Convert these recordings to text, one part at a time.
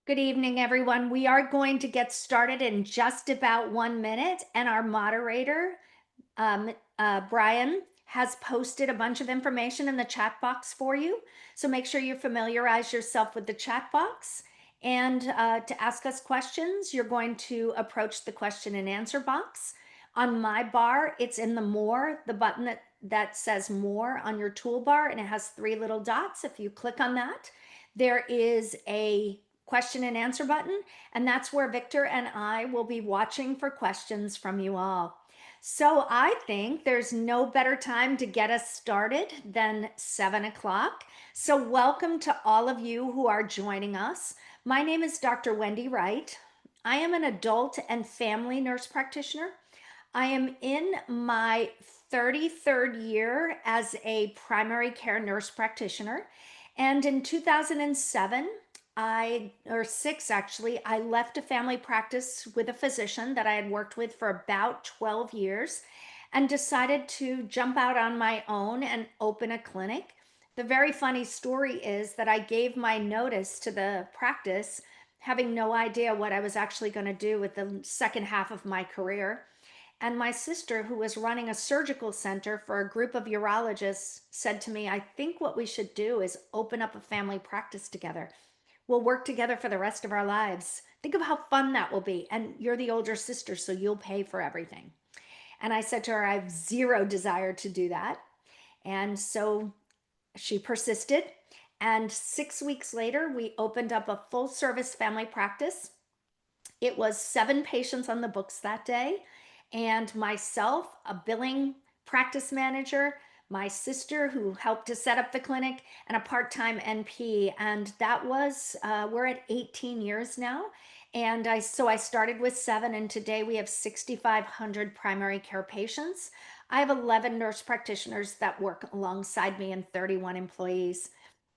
Good evening, everyone. We are going to get started in just about 1 minute, and our moderator, Brian, has posted a bunch of information in the chat box for you. So make sure you familiarize yourself with the chat box. And to ask us questions, you're going to approach the question and answer box. On my bar, it's in the more, the button that says more on your toolbar, and it has three little dots. If you click on that, there is a question and answer button, and that's where Victor and I will be watching for questions from you all. So I think there's no better time to get us started than 7 o'clock. So welcome to all of you who are joining us. My name is Dr. Wendy Wright. I am an adult and family nurse practitioner. I am in my 33rd year as a primary care nurse practitioner. And in 2007, or six actually, I left a family practice with a physician that I had worked with for about 12 years and decided to jump out on my own and open a clinic. The very funny story is that I gave my notice to the practice having no idea what I was actually going to do with the second half of my career. And my sister, who was running a surgical center for a group of urologists, said to me, I think what we should do is open up a family practice together. We'll work together for the rest of our lives. Think of how fun that will be. And you're the older sister, so you'll pay for everything. And I said to her, I have zero desire to do that. And so she persisted. And 6 weeks later, we opened up a full service family practice. It was 7 patients on the books that day, and myself, a billing practice manager, my sister who helped to set up the clinic, and a part-time NP. And that was we're at 18 years now. And I started with 7, and today we have 6,500 primary care patients. I have 11 nurse practitioners that work alongside me and 31 employees.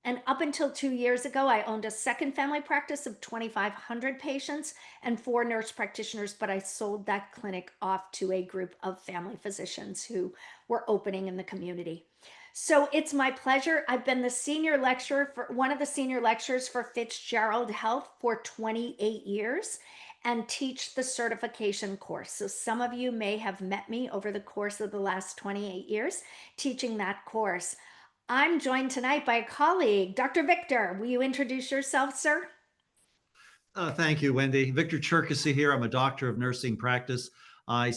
And up until 2 years ago, I owned a second family practice of 2,500 patients and 4 nurse practitioners, but I sold that clinic off to a group of family physicians who were opening in the community. So it's my pleasure. I've been the senior lecturer for one of the senior lecturers for Fitzgerald Health for 28 years and teach the certification course. So some of you may have met me over the course of the last 28 years teaching that course. I'm joined tonight by a colleague, Dr. Victor. Will you introduce yourself, sir? Thank you, Wendy. Victor Cherkasy here. I'm a doctor of nursing practice. I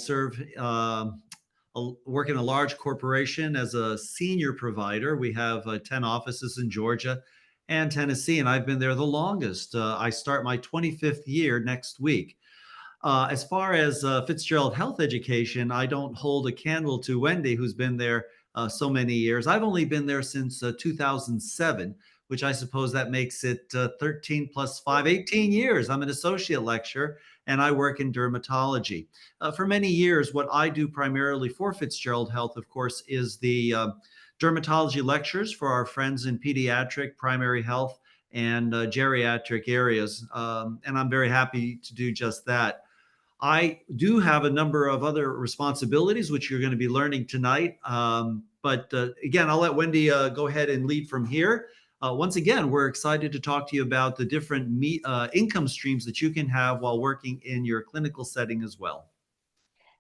work in a large corporation as a senior provider. We have 10 offices in Georgia and Tennessee, and I've been there the longest. I start my 25th year next week. As far as Fitzgerald Health Education, I don't hold a candle to Wendy, who's been there so many years. I've only been there since 2007, which I suppose that makes it 13 plus 5, 18 years. I'm an associate lecturer and I work in dermatology. For many years, what I do primarily for Fitzgerald Health, of course, is the dermatology lectures for our friends in pediatric, primary health, and geriatric areas. And I'm very happy to do just that. I do have a number of other responsibilities, which you're going to be learning tonight. But again, I'll let Wendy go ahead and lead from here. Once again, we're excited to talk to you about the different income streams that you can have while working in your clinical setting as well.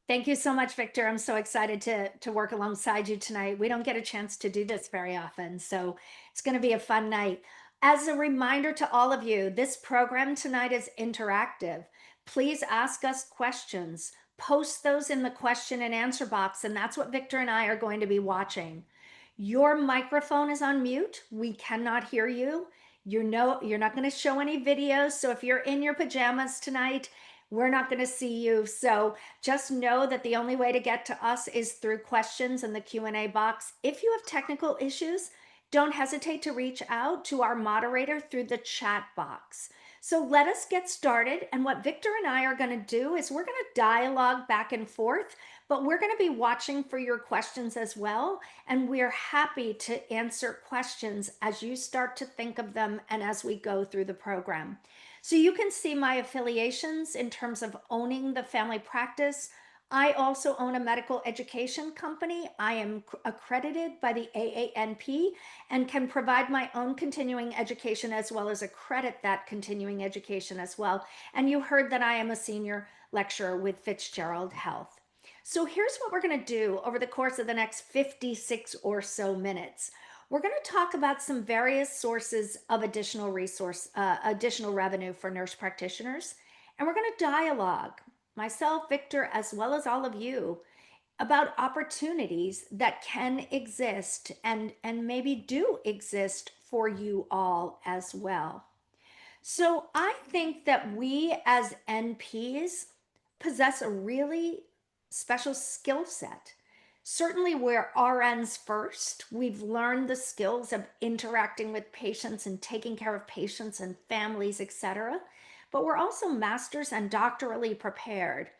Thank you so much, Victor. I'm so excited to work alongside you tonight. We don't get a chance to do this very often, so it's going to be a fun night. As a reminder to all of you, this program tonight is interactive. Please ask us questions. Post those in the question and answer box, and that's what Victor and I are going to be watching. Your microphone is on mute. We cannot hear you. You know, you're not going to show any videos, so if you're in your pajamas tonight, we're not going to see you. So just know that the only way to get to us is through questions in the Q&A box. If you have technical issues, don't hesitate to reach out to our moderator through the chat box. So let us get started. And what Victor and I are going to do is we're going to dialogue back and forth, but we're going to be watching for your questions as well. And we're happy to answer questions as you start to think of them and as we go through the program. So you can see my affiliations in terms of owning the family practice. I also own a medical education company. I am accredited by the AANP and can provide my own continuing education as well as accredit that continuing education as well. And you heard that I am a senior lecturer with Fitzgerald Health. So here's what we're going to do over the course of the next 56 or so minutes. We're going to talk about some various sources of additional revenue for nurse practitioners, and we're going to dialogue, myself, Victor, as well as all of you, about opportunities that can exist and maybe do exist for you all as well. So I think that we as NPs possess a really special skill set. Certainly, we're RNs first. We've learned the skills of interacting with patients and taking care of patients and families, etc. But we're also masters and doctorally prepared.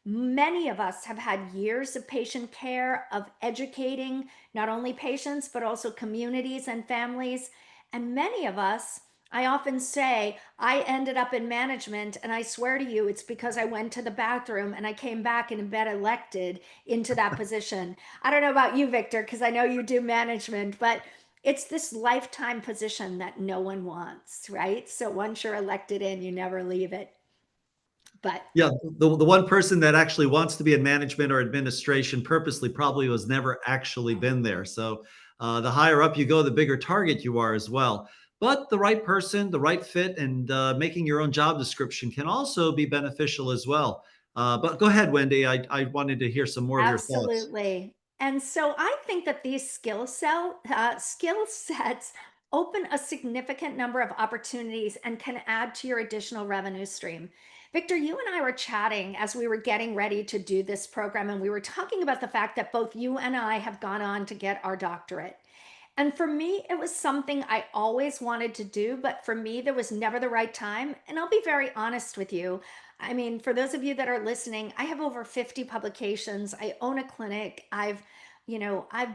Many of us have had years of patient care, of educating not only patients, but also communities and families. And many of us, I often say, I ended up in management, and I swear to you, it's because I went to the bathroom and I came back and been elected into that position. I don't know about you, Victor, because I know you do management, but it's this lifetime position that no one wants, right? So once you're elected in, you never leave it. But Yeah, the one person that actually wants to be in management or administration purposely probably was never actually been there. So the higher up you go, the bigger target you are as well. But the right person, the right fit, and making your own job description can also be beneficial as well. But go ahead, Wendy. I wanted to hear some more of your thoughts. absolutely. And so I think that these skill sets open a significant number of opportunities and can add to your additional revenue stream. Victor, you and I were chatting as we were getting ready to do this program, and we were talking about the fact that both you and I have gone on to get our doctorate. And for me, it was something I always wanted to do, but for me, there was never the right time. And I'll be very honest with you. I mean, for those of you that are listening, I have over 50 publications. I own a clinic. I've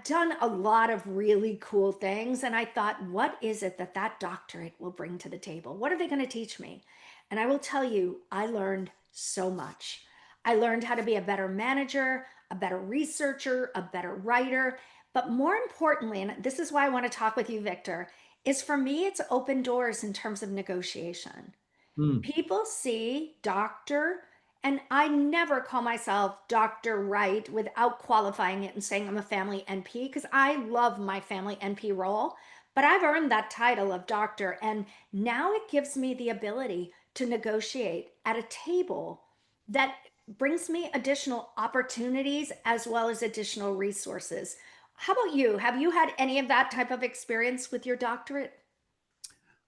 done a lot of really cool things. And I thought, what is it that that doctorate will bring to the table? What are they going to teach me? And I will tell you, I learned so much. I learned how to be a better manager, a better researcher, a better writer. But more importantly, and this is why I want to talk with you, Victor, is for me, it's open doors in terms of negotiation. Hmm. People see doctor, and I never call myself Dr. Right without qualifying it and saying I'm a family NP because I love my family NP role, but I've earned that title of doctor. And now it gives me the ability to negotiate at a table that brings me additional opportunities as well as additional resources. How about you? Have you had any of that type of experience with your doctorate?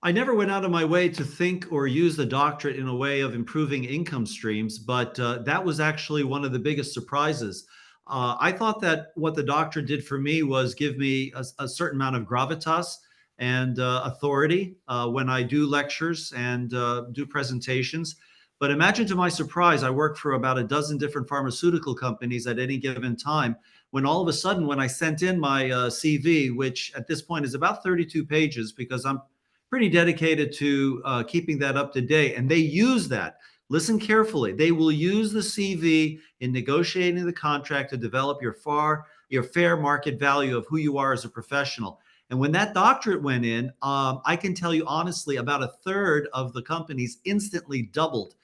I never went out of my way to think or use the doctorate in a way of improving income streams, but that was actually one of the biggest surprises. I thought that what the doctorate did for me was give me a certain amount of gravitas and authority when I do lectures and do presentations. But imagine to my surprise, I worked for about a dozen different pharmaceutical companies at any given time. When all of a sudden, when I sent in my CV, which at this point is about 32 pages, because I'm pretty dedicated to keeping that up to date. And they use that. Listen carefully. They will use the CV in negotiating the contract to develop your fair market value of who you are as a professional. And when that doctorate went in, I can tell you honestly, about a third of the companies instantly doubled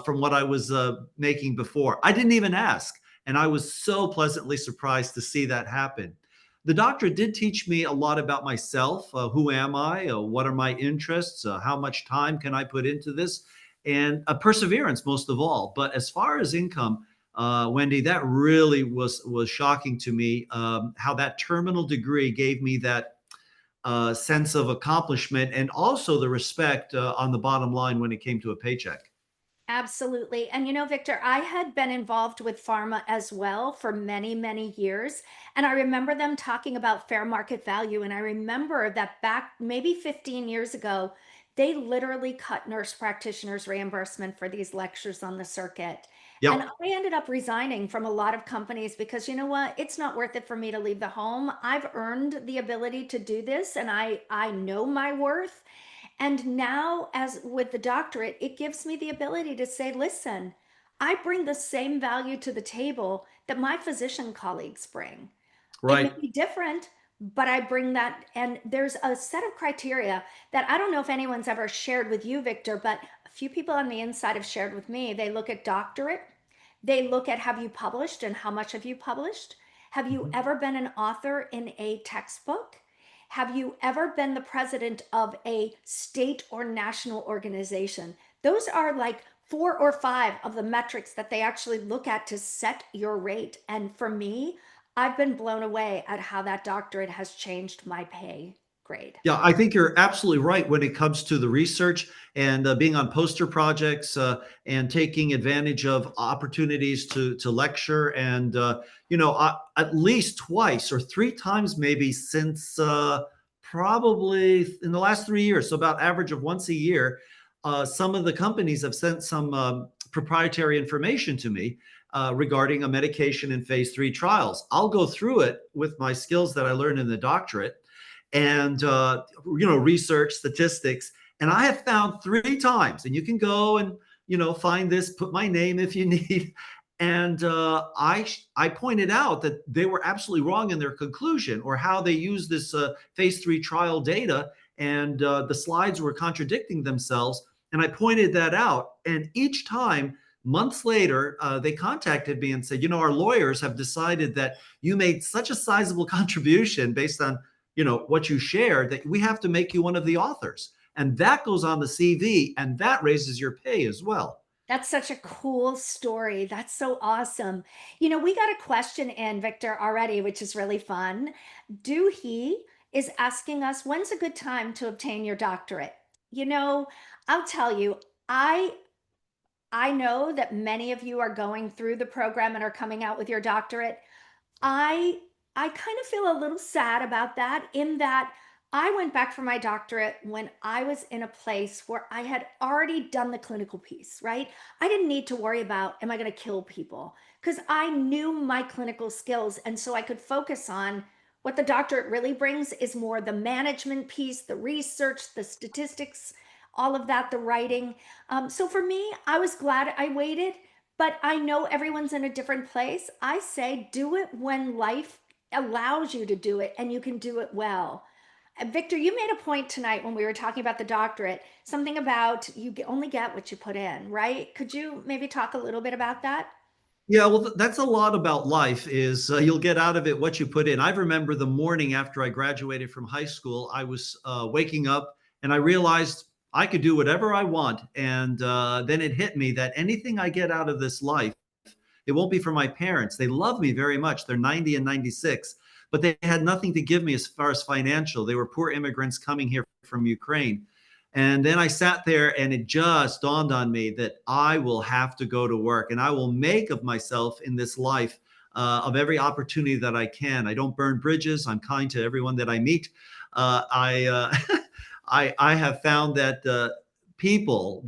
from what I was making before. I didn't even ask. And I was so pleasantly surprised to see that happen. The doctorate did teach me a lot about myself. Who am I? What are my interests? How much time can I put into this? And perseverance, most of all. But as far as income, Wendy, that really was shocking to me. How that terminal degree gave me that sense of accomplishment and also the respect on the bottom line when it came to a paycheck. Absolutely. And Victor, I had been involved with pharma as well for many, many years. And I remember them talking about fair market value. And I remember that back maybe 15 years ago, they literally cut nurse practitioners' reimbursement for these lectures on the circuit. And Yep. I ended up resigning from a lot of companies because you know what? It's not worth it for me to leave the home. I've earned the ability to do this and I know my worth. And now, as with the doctorate, it gives me the ability to say, listen, I bring the same value to the table that my physician colleagues bring. It may Right. be different, but I bring that. And there's a set of criteria that I don't know if anyone's ever shared with you, Victor, but a few people on the inside have shared with me. They look at doctorate, they look at have you published and how much have you published? Have you Mhm. ever been an author in a textbook? Have you ever been the president of a state or national organization? Those are like 4 or 5 of the metrics that they actually look at to set your rate. And for me, I've been blown away at how that doctorate has changed my pay grade. Yeah, I think you're absolutely right when it comes to the research and being on poster projects and taking advantage of opportunities to lecture and at least twice or three times maybe since probably in the last 3 years, so about average of once a year. Some of the companies have sent some proprietary information to me regarding a medication in phase 3 trials. I'll go through it with my skills that I learned in the doctorate and research statistics. And I have found 3 times, and you can go and find this, put my name if you need. And I pointed out that they were absolutely wrong in their conclusion or how they used this phase 3 trial data, and the slides were contradicting themselves. And I pointed that out, and each time months later, they contacted me and said, our lawyers have decided that you made such a sizable contribution based on what you shared that we have to make you one of the authors, and that goes on the CV and that raises your pay as well. That's such a cool story. That's so awesome. We got a question in, Victor, already, which is really fun. Do he is asking us, when's a good time to obtain your doctorate? You know, I'll tell you, I I know that many of you are going through the program and are coming out with your doctorate. I I kind of feel a little sad about that in that I went back for my doctorate when I was in a place where I had already done the clinical piece, right? I didn't need to worry about am I going to kill people because I knew my clinical skills and so I could focus on what the doctorate really brings is more the management piece, the research, the statistics, all of that, the writing. So for me, I was glad I waited, but I know everyone's in a different place. I say do it when life allows you to do it and you can do it well. Victor, you made a point tonight when we were talking about the doctorate, something about only get what you put in, right? Could you maybe talk a little bit about that? Yeah, well, that's a lot about life is you'll get out of it what you put in. I remember the morning after I graduated from high school, I was waking up and I realized I could do whatever I want. And then it hit me that anything I get out of this life, it won't be for my parents. They love me very much. They're 90 and 96, but they had nothing to give me as far as financial. They were poor immigrants coming here from Ukraine. And then I sat there and it just dawned on me that I will have to go to work and I will make of myself in this life of every opportunity that I can. I don't burn bridges. I'm kind to everyone that I meet. I have found that the people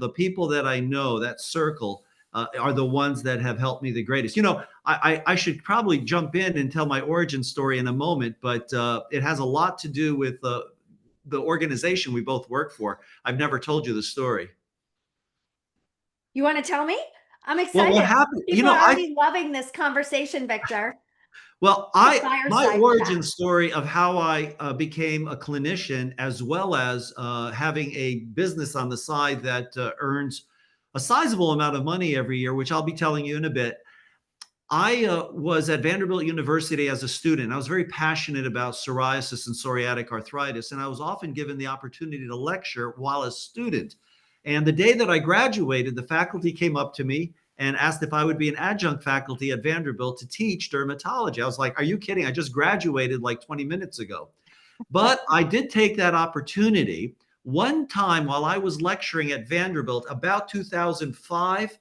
that I know, that circle, are the ones that have helped me the greatest. I should probably jump in and tell my origin story in a moment, but it has a lot to do with the organization we both work for. I've never told you the story. You want to tell me? I'm Well, what excited. happened? People are already loving this conversation, Victor. Well, The my fireside chat. origin story of how I became a clinician, as well as having a business on the side that earns a sizable amount of money every year, which I'll be telling you in a bit. I was at Vanderbilt University as a student. I was very passionate about psoriasis and psoriatic arthritis, and I was often given the opportunity to lecture while a student. And the day that I graduated, the faculty came up to me and asked if I would be an adjunct faculty at Vanderbilt to teach dermatology. I was like, "Are you kidding? I just graduated like 20 minutes ago." But I did take that opportunity. One time while I was lecturing at Vanderbilt, about 2005,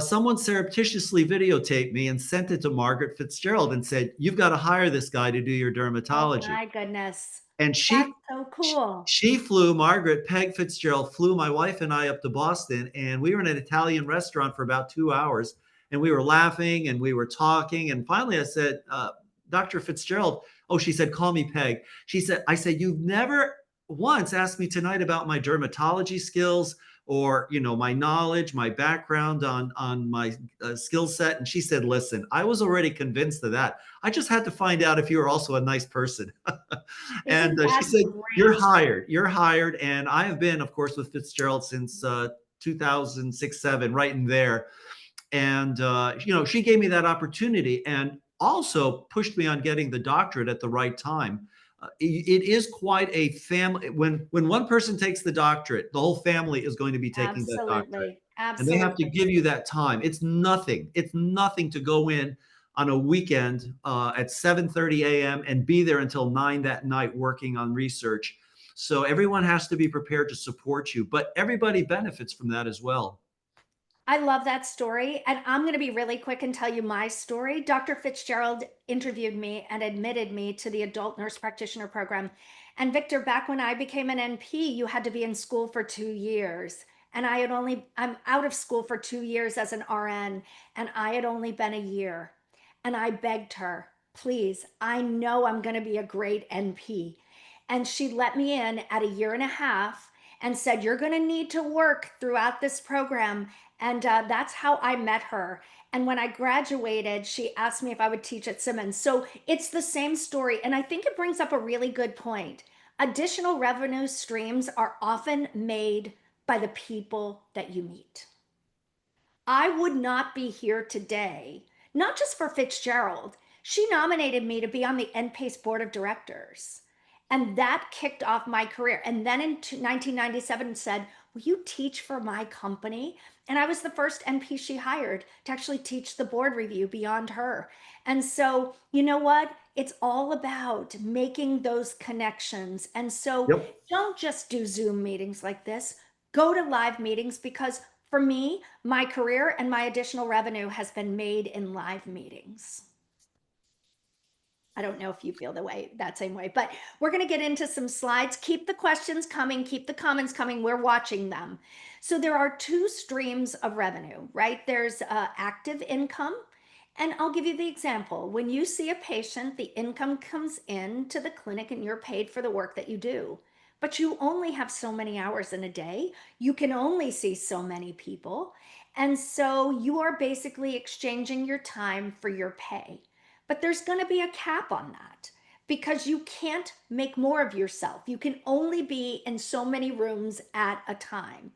someone surreptitiously videotaped me and sent it to Margaret Fitzgerald and said, "You've got to hire this guy to do your Oh dermatology." my goodness. And That's she so cool. she flew Margaret Peg Fitzgerald flew my wife and I up to Boston, and we were in an Italian restaurant for about 2 hours, and we were laughing and we were talking, and finally I said, "Dr. Fitzgerald," oh, she said, "Call me Peg." I said, "You've never once asked me tonight about my dermatology skills or my knowledge, my background on my skill set. And she said, listen, I was already convinced of that. I just had to find out if you were also a nice person. And Isn't she that said, great? you're hired. And I have been, of course, with Fitzgerald since 2006 7, right in there. And she gave me that opportunity and also pushed me on getting the doctorate at the right time. It is quite a family. When one person takes the doctorate, the whole family is going to be taking that doctorate, Absolutely. and they have to Absolutely. give you that time. It's nothing to go in on a weekend at 7:30 a.m. and be there until 9 that night working on research. So everyone has to be prepared to support you, but everybody benefits from that as well. I love that story. And I'm going to be really quick and tell you my story. Dr. Fitzgerald interviewed me and admitted me to the adult nurse practitioner program. And Victor, back when I became an NP, you had to be in school for 2 years. And I'm out of school for 2 years as an RN, and I had only been a year. And I begged her, please, I know I'm going to be a great NP. And she let me in at a year and a half and said, you're going to need to work throughout this program, and that's how I met her. And when I graduated, she asked me if I would teach at Simmons. So it's the same story. And I think it brings up a really good point. Additional revenue streams are often made by the people that you meet. I would not be here today, not just for Fitzgerald. She nominated me to be on the NPACE board of directors. And that kicked off my career. And then in 1997 said, will you teach for my company? And I was the first NP she hired to actually teach the board review beyond her. And so, you know what? It's all about making those connections. And so Yep. don't just do Zoom meetings like this. Go to live meetings, because for me, my career and my additional revenue has been made in live meetings. I don't know if you feel that same way, but we're going to get into some slides. Keep the questions coming, keep the comments coming. We're watching them. So there are two streams of revenue, right? There's active income. And I'll give you the example. When you see a patient, the income comes in to the clinic and you're paid for the work that you do. But you only have so many hours in a day. You can only see so many people. And so you are basically exchanging your time for your pay. But there's going to be a cap on that, because you can't make more of yourself. You can only be in so many rooms at a time.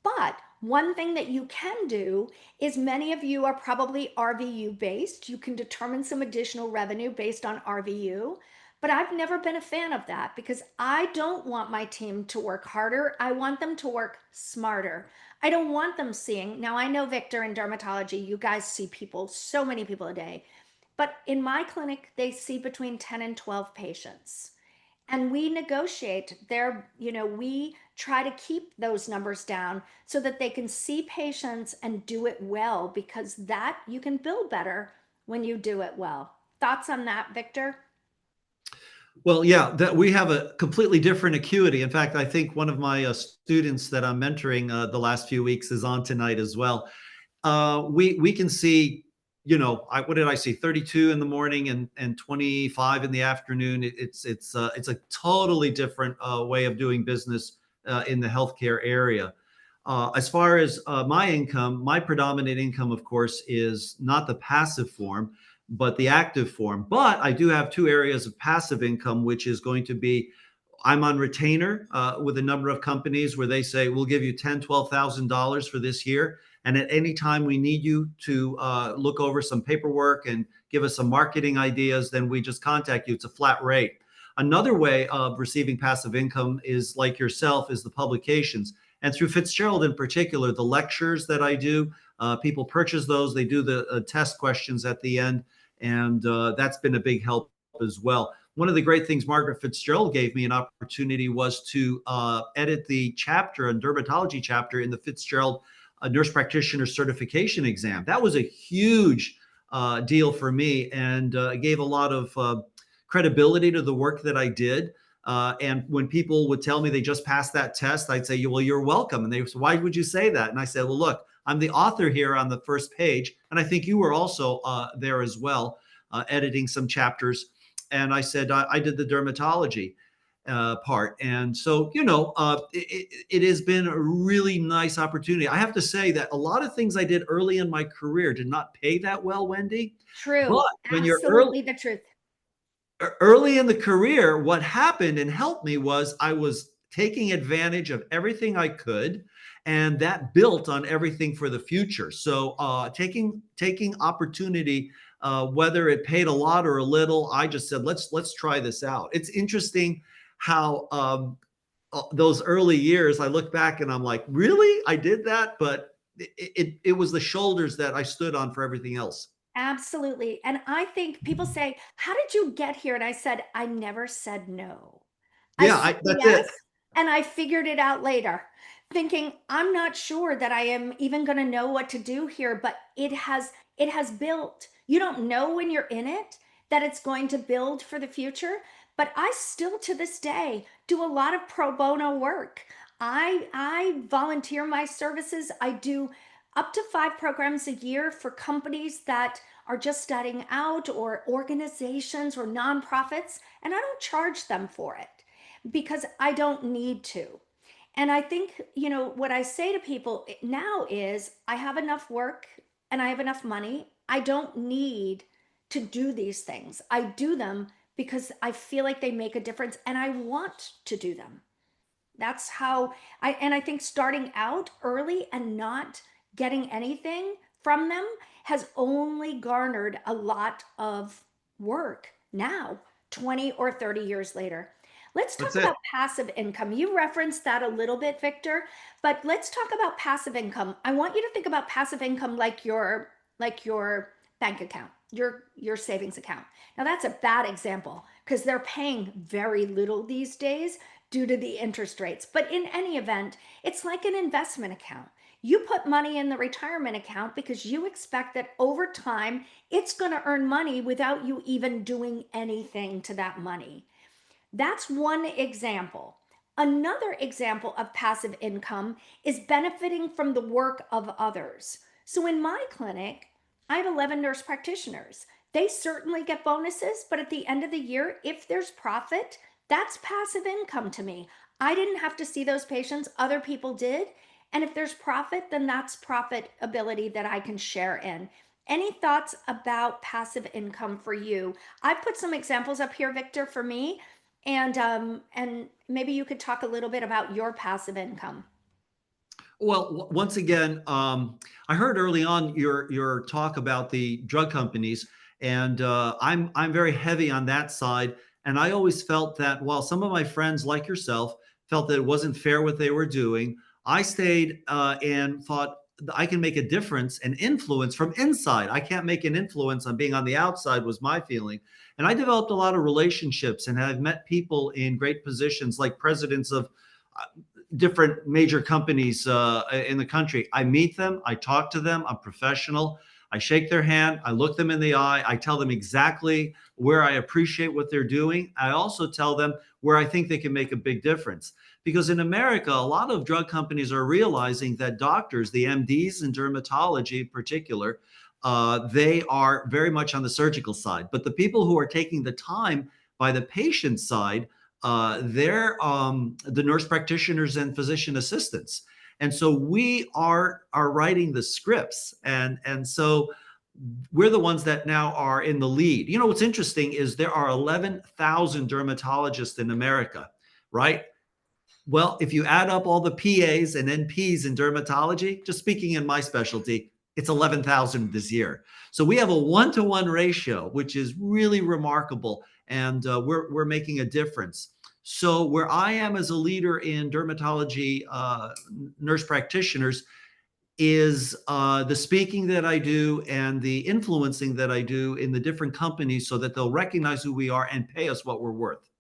But one thing that you can do is, many of you are probably RVU based. You can determine some additional revenue based on RVU. But I've never been a fan of that, because I don't want my team to work harder. I want them to work smarter. I don't want them seeing. Now, I know, Victor, in dermatology, you guys see people, so many people a day. But in my clinic, they see between 10 and 12 patients. And we negotiate we try to keep those numbers down so that they can see patients and do it well, because that you can bill better when you do it well. Thoughts on that, Victor? Well, yeah, that we have a completely different acuity. In fact, I think one of my students that I'm mentoring the last few weeks is on tonight as well. We can see, what did I see? 32 in the morning and 25 in the afternoon. It's a totally different way of doing business in the healthcare area. As far as my income, my predominant income, of course, is not the passive form, but the active form. But I do have two areas of passive income, which is going to be, I'm on retainer with a number of companies where they say, we'll give you $10,000, $12,000 for this year. And at any time we need you to look over some paperwork and give us some marketing ideas, then we just contact you. It's a flat rate. Another way of receiving passive income is, like yourself, is the publications. And through Fitzgerald in particular, the lectures that I do, people purchase those. They do the test questions at the end. And that's been a big help as well. One of the great things Margaret Fitzgerald gave me an opportunity was to edit the chapter, a dermatology chapter in the Fitzgerald nurse practitioner certification exam. That was a huge deal for me, and gave a lot of credibility to the work that I did. And when people would tell me they just passed that test, I'd say, well, you're welcome. And they would say, why would you say that? And I said, well, look, I'm the author here on the first page. And I think you were also there as well, editing some chapters. And I said, I did the dermatology. part. And so, it has been a really nice opportunity. I have to say that a lot of things I did early in my career did not pay that well, Wendy. But True. when you're Absolutely the truth. early in the career, what happened and helped me was I was taking advantage of everything I could, and that built on everything for the future. So, taking opportunity, whether it paid a lot or a little, I just said let's try this out. It's interesting how those early years, I look back and I'm like, really, I did that, but it was the shoulders that I stood on for everything else. Absolutely. And I think people say, "How did you get here?" And I said, "I never said no." I Yeah, said that's it. yes, and I figured it out later, thinking, "I'm not sure that I am even gonna know what to do here," but it has built. You don't know when you're in it that it's going to build for the future, but I still to this day do a lot of pro bono work. I volunteer my services. I do up to 5 programs a year for companies that are just starting out or organizations or nonprofits, and I don't charge them for it because I don't need to. And I think, what I say to people now is I have enough work and I have enough money. I don't need to do these things. I do them because I feel like they make a difference and I want to do them. That's how I think starting out early and not getting anything from them has only garnered a lot of work now, 20 or 30 years later. Let's talk That's it. about passive income. You referenced that a little bit, Victor, but let's talk about passive income. I want you to think about passive income like your bank account, your savings account. Now that's a bad example because they're paying very little these days due to the interest rates. But in any event, it's like an investment account. You put money in the retirement account because you expect that over time it's going to earn money without you even doing anything to that money. That's one example. Another example of passive income is benefiting from the work of others. So in my clinic, I have 11 nurse practitioners. They certainly get bonuses, but at the end of the year, if there's profit, that's passive income to me. I didn't have to see those patients, other people did. And if there's profit, then that's profit ability that I can share in. Any thoughts about passive income for you? I put some examples up here, Victor, for me, and maybe you could talk a little bit about your passive income. Well, once again, I heard early on your talk about the drug companies, and I'm very heavy on that side. And I always felt that while some of my friends, like yourself, felt that it wasn't fair what they were doing, I stayed and thought I can make a difference and influence from inside. I can't make an influence on being on the outside, was my feeling. And I developed a lot of relationships, and have met people in great positions, like presidents of different major companies in the country. I meet them, I talk to them, I'm professional. I shake their hand, I look them in the eye, I tell them exactly where I appreciate what they're doing. I also tell them where I think they can make a big difference. Because in America, a lot of drug companies are realizing that doctors, the MDs in dermatology in particular, they are very much on the surgical side. But the people who are taking the time by the patient side, they're the nurse practitioners and physician assistants. And so we are writing the scripts, and so we're the ones that now are in the lead. You know what's interesting is there are 11,000 dermatologists in America, right? Well, if you add up all the PAs and NPs in dermatology, just speaking in my specialty, it's 11,000 this year. So we have a one-to-one ratio, which is really remarkable, and we're making a difference. So where I am as a leader in dermatology, nurse practitioners, is the speaking that I do and the influencing that I do in the different companies, so that they'll recognize who we are and pay us what we're worth.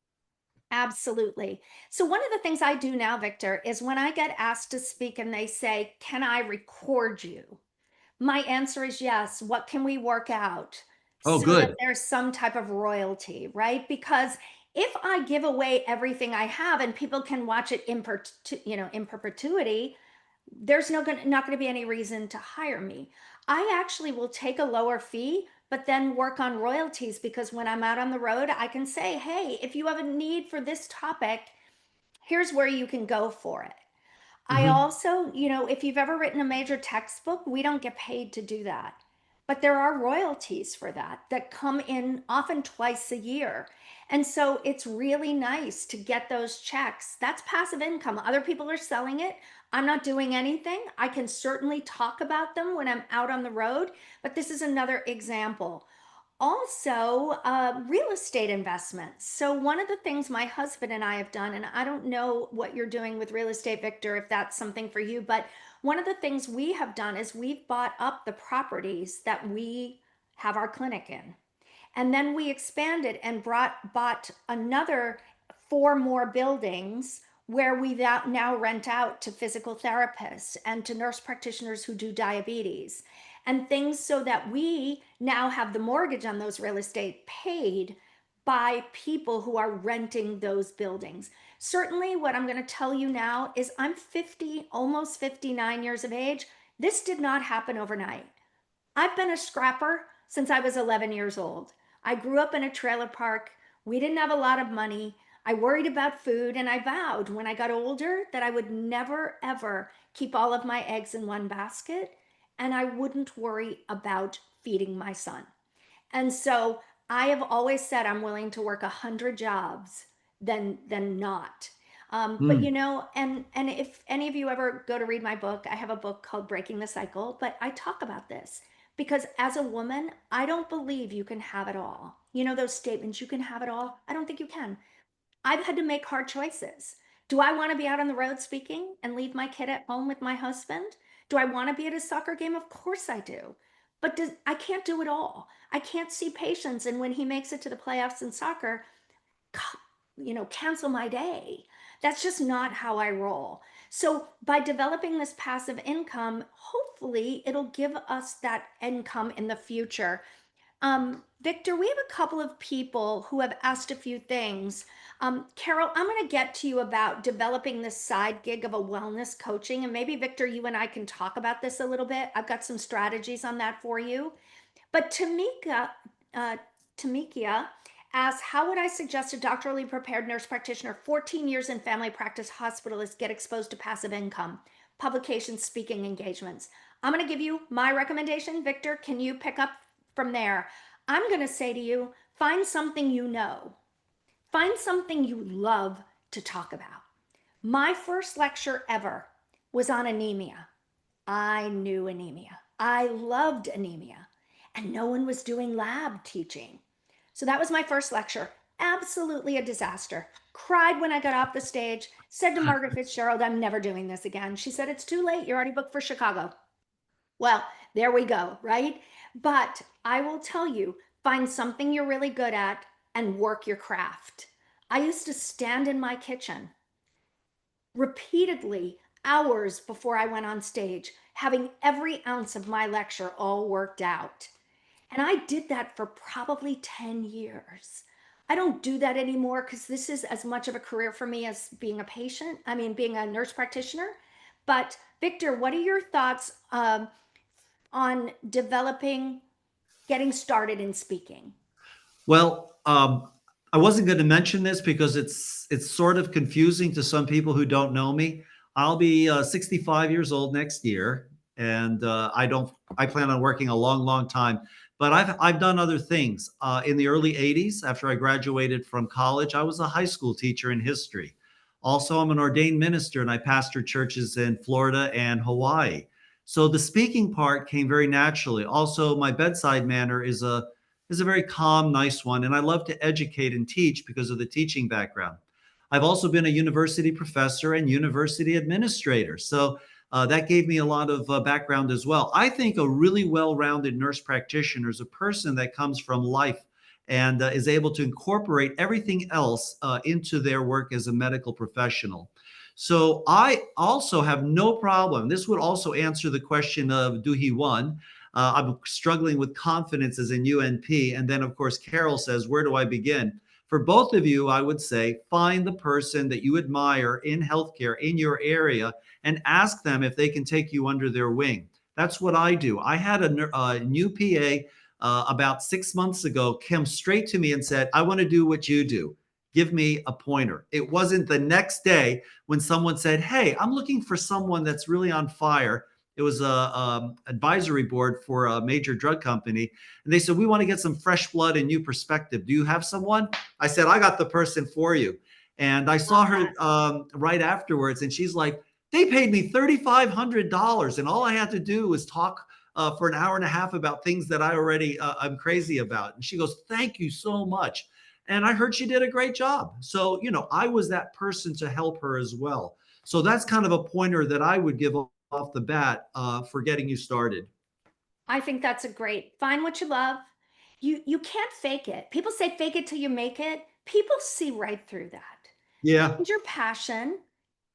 Absolutely. So one of the things I do now, Victor, is when I get asked to speak and they say, "Can I record you?" My answer is yes. What can we work out Oh, so that good. there's some type of royalty, right? Because if I give away everything I have and people can watch it in perpetuity, there's not going to be any reason to hire me. I actually will take a lower fee but then work on royalties, because when I'm out on the road, I can say, hey, if you have a need for this topic, here's where you can go for it. I Mhm. also, if you've ever written a major textbook, we don't get paid to do that. But there are royalties for that that come in often twice a year. And so it's really nice to get those checks. That's passive income. Other people are selling it. I'm not doing anything. I can certainly talk about them when I'm out on the road, but this is another example. Also, real estate investments. So, one of the things my husband and I have done, and I don't know what you're doing with real estate, Victor, if that's something for you, but one of the things we have done is we've bought up the properties that we have our clinic in. And then we expanded and bought another four more buildings where we now rent out to physical therapists and to nurse practitioners who do diabetes and things, so that we now have the mortgage on those real estate paid by people who are renting those buildings. Certainly, what I'm going to tell you now is I'm 50, almost 59 years of age. This did not happen overnight. I've been a scrapper since I was 11 years old. I grew up in a trailer park. We didn't have a lot of money. I worried about food, and I vowed when I got older that I would never, ever keep all of my eggs in one basket, and I wouldn't worry about feeding my son. And so I have always said I'm willing to work 100 jobs than not. But Mm. and if any of you ever go to read my book, I have a book called Breaking the Cycle, but I talk about this because as a woman, I don't believe you can have it all. You know those statements, you can have it all? I don't think you can. I've had to make hard choices. Do I want to be out on the road speaking and leave my kid at home with my husband? Do I want to be at a soccer game? Of course I do. But I can't do it all. I can't see patients. And when he makes it to the playoffs in soccer, cancel my day. That's just not how I roll. So by developing this passive income, hopefully it'll give us that income in the future. Victor, we have a couple of people who have asked a few things. Carol, I'm going to get to you about developing this side gig of a wellness coaching. And maybe, Victor, you and I can talk about this a little bit. I've got some strategies on that for you. But uh, Tamikia asks, how would I suggest a doctorally prepared nurse practitioner, 14 years in family practice hospitalist, get exposed to passive income, publications, speaking engagements? I'm going to give you my recommendation. Victor, can you pick up from there? I'm going to say to you, find something you know. Find something you love to talk about. My first lecture ever was on anemia. I knew anemia. I loved anemia. And no one was doing lab teaching. So that was my first lecture. Absolutely a disaster. Cried when I got off the stage. Said to Margaret Fitzgerald, I'm never doing this again. She said, it's too late. You're already booked for Chicago. Well, there we go, right? But I will tell you, find something you're really good at and work your craft. I used to stand in my kitchen repeatedly hours before I went on stage, having every ounce of my lecture all worked out. And I did that for probably 10 years. I don't do that anymore because this is as much of a career for me as being a patient, I mean, being a nurse practitioner. But Victor, what are your thoughts on developing, getting started in speaking? Well, I wasn't going to mention this because it's sort of confusing to some people who don't know me. I'll be 65 years old next year, and I plan on working a long, long time. But I've done other things. In the early '80s, after I graduated from college, I was a high school teacher in history. Also, I'm an ordained minister, and I pastor churches in Florida and Hawaii. So the speaking part came very naturally. Also, my bedside manner is a very calm, nice one. And I love to educate and teach because of the teaching background. I've also been a university professor and university administrator. So that gave me a lot of background as well. I think a really well rounded nurse practitioner is a person that comes from life and is able to incorporate everything else into their work as a medical professional. So I also have no problem. This would also answer the question of do he won? I'm struggling with confidence as in UNP. And then, of course, Carol says, where do I begin? For both of you, I would say find the person that you admire in healthcare in your area and ask them if they can take you under their wing. That's what I do. I had a new PA about 6 months ago came straight to me and said, I want to do what you do. Give me a pointer. It wasn't the next day when someone said, hey, I'm looking for someone that's really on fire. It was a advisory board for a major drug company. And they said, we want to get some fresh blood and new perspective. Do you have someone? I said, I got the person for you. And I saw Love her that. right afterwards, and she's like, they paid me $3,500, and all I had to do was talk for an hour and a half about things that I already I'm crazy about. And she goes, "Thank you so much." And I heard she did a great job. So I was that person to help her as well. So that's kind of a pointer that I would give off the bat for getting you started. I think that's a great. Find what you love. You can't fake it. People say fake it till you make it. People see right through that. Yeah. Find your passion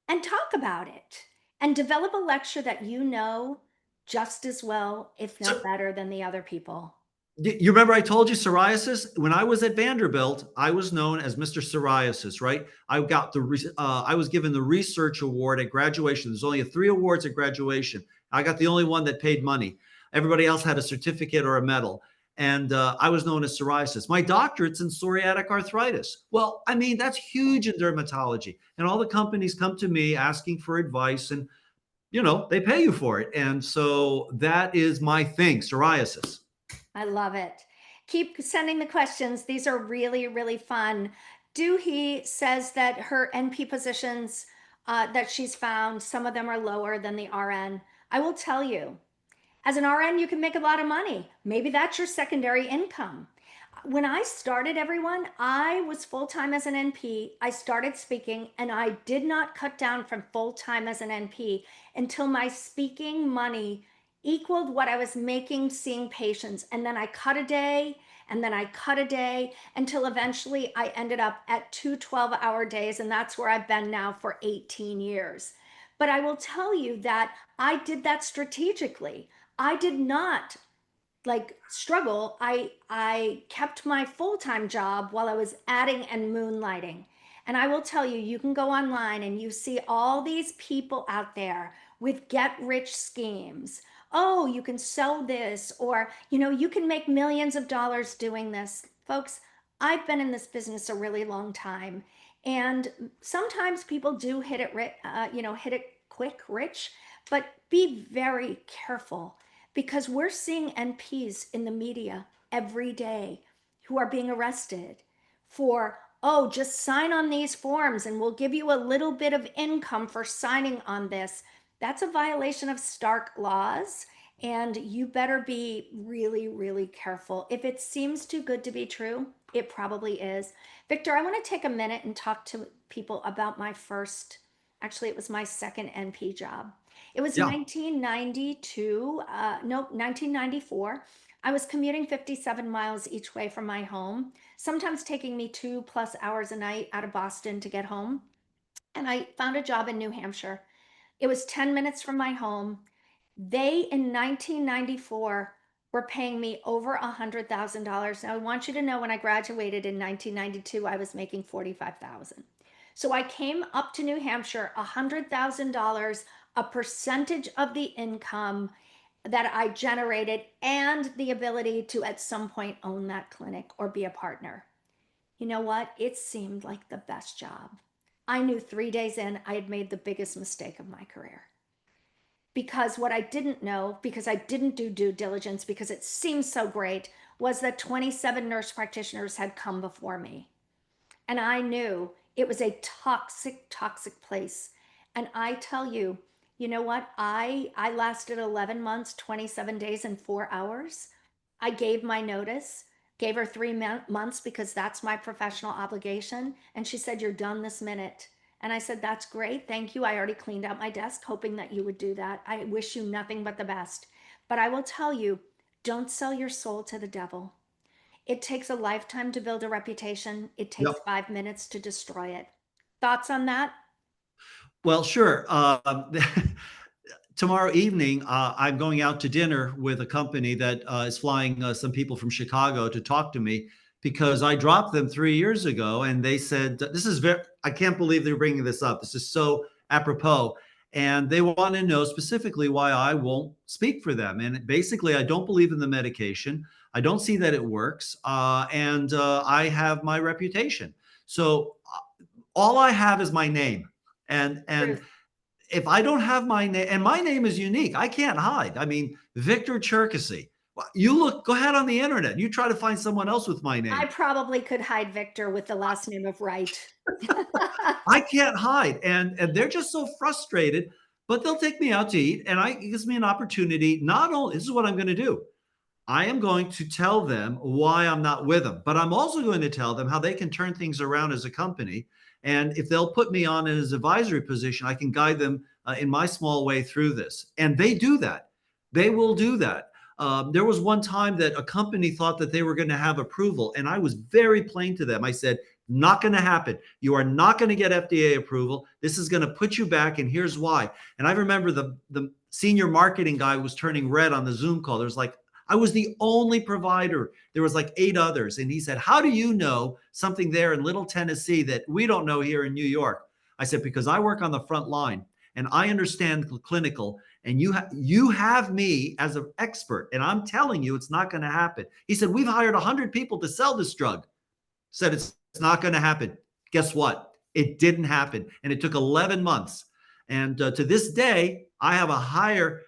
and talk about it and develop a lecture that you know just as well, if not So better than the other people. you remember I told you psoriasis? When I was at Vanderbilt, I was known as Mr. Psoriasis, right? I was given the research award at graduation. There's only three awards at graduation. I got the only one that paid money. Everybody else had a certificate or a medal. And I was known as psoriasis. My doctorate's in psoriatic arthritis. Well, I mean, that's huge in dermatology. And all the companies come to me asking for advice, and, they pay you for it. And so that is my thing, psoriasis. I love it. Keep sending the questions. These are really, really fun. Doohy says that her NP positions that she's found, some of them are lower than the RN. I will tell you, as an RN, you can make a lot of money. Maybe that's your secondary income. When I started, everyone, I was full time as an NP. I started speaking, and I did not cut down from full time as an NP until my speaking money equaled what I was making seeing patients. And then I cut a day, and then I cut a day until eventually I ended up at two 12-hour days. And that's where I've been now for 18 years. But I will tell you that I did that strategically. I did not like struggle. I kept my full-time job while I was adding and moonlighting. And I will tell you, you can go online and you see all these people out there with get rich schemes. Oh, you can sell this, or you can make millions of dollars doing this. Folks, I've been in this business a really long time, and sometimes people do hit it quick rich, but be very careful, because we're seeing NPs in the media every day who are being arrested for, oh, just sign on these forms and we'll give you a little bit of income for signing on this. That's a violation of Stark laws. And you better be really, really careful. If it seems too good to be true, it probably is. Victor, I want to take a minute and talk to people about my first, actually, it was my second NP job. It was Yeah. 1992, nope, 1994. I was commuting 57 miles each way from my home, sometimes taking me 2+ hours a night out of Boston to get home. And I found a job in New Hampshire. It was 10 minutes from my home. They, in 1994, were paying me over $100,000. Now, I want you to know, when I graduated in 1992, I was making 45,000. So I came up to New Hampshire, $100,000, a percentage of the income that I generated, and the ability to at some point own that clinic or be a partner. You know what? It seemed like the best job. I knew 3 days in, I had made the biggest mistake of my career. Because what I didn't know, because I didn't do due diligence, because it seemed so great, was that 27 nurse practitioners had come before me. And I knew it was a toxic, toxic place. And I tell you, you know what? I lasted 11 months, 27 days, and 4 hours. I gave my notice, gave her 3 months because that's my professional obligation. And she said, "You're done this minute." And I said, "That's great. Thank you. I already cleaned out my desk, hoping that you would do that. I wish you nothing but the best." But I will tell you, don't sell your soul to the devil. It takes a lifetime to build a reputation. It takes Yep. 5 minutes to destroy it. Thoughts on that? Well, sure. Tomorrow evening, I'm going out to dinner with a company that is flying some people from Chicago to talk to me because I dropped them 3 years ago, and they said, "This is very. I can't believe they're bringing this up. This is so apropos." and they want to know specifically why I won't speak for them. And basically, I don't believe in the medication. I don't see that it works, and I have my reputation. So all I have is my name, and Truth. if I don't have my name, and my name is unique, I can't hide. I mean, Victor Cherkasy. You look, go ahead on the internet. You try to find someone else with my I name. probably could hide Victor with the last name of Wright. I can't hide, and they're just so frustrated. But they'll take me out to eat, and it gives me an opportunity. Not only this is what I'm going to do. I am going to tell them why I'm not with them, but I'm also going to tell them how they can turn things around as a company. And if they'll put me on as advisory position, I can guide them in my small way through this. And they do that. They will do that. There was one time that a company thought that they were going to have approval, and I was very plain to them. I said, not going to happen. You are not going to get FDA approval. This is going to put you back, and here's why. And I remember the senior marketing guy was turning red on the Zoom call. There's like I was the only provider. There was like 8 others. And he said, how do you know something there in Little Tennessee that we don't know here in New York? I said, because I work on the front line and I understand clinical, and you have me as an expert, and I'm telling you it's not going to happen. He said, we've hired 100 people to sell this drug. Said it's not going to happen. Guess what? It didn't happen. And it took 11 months. And to this day, I have a higher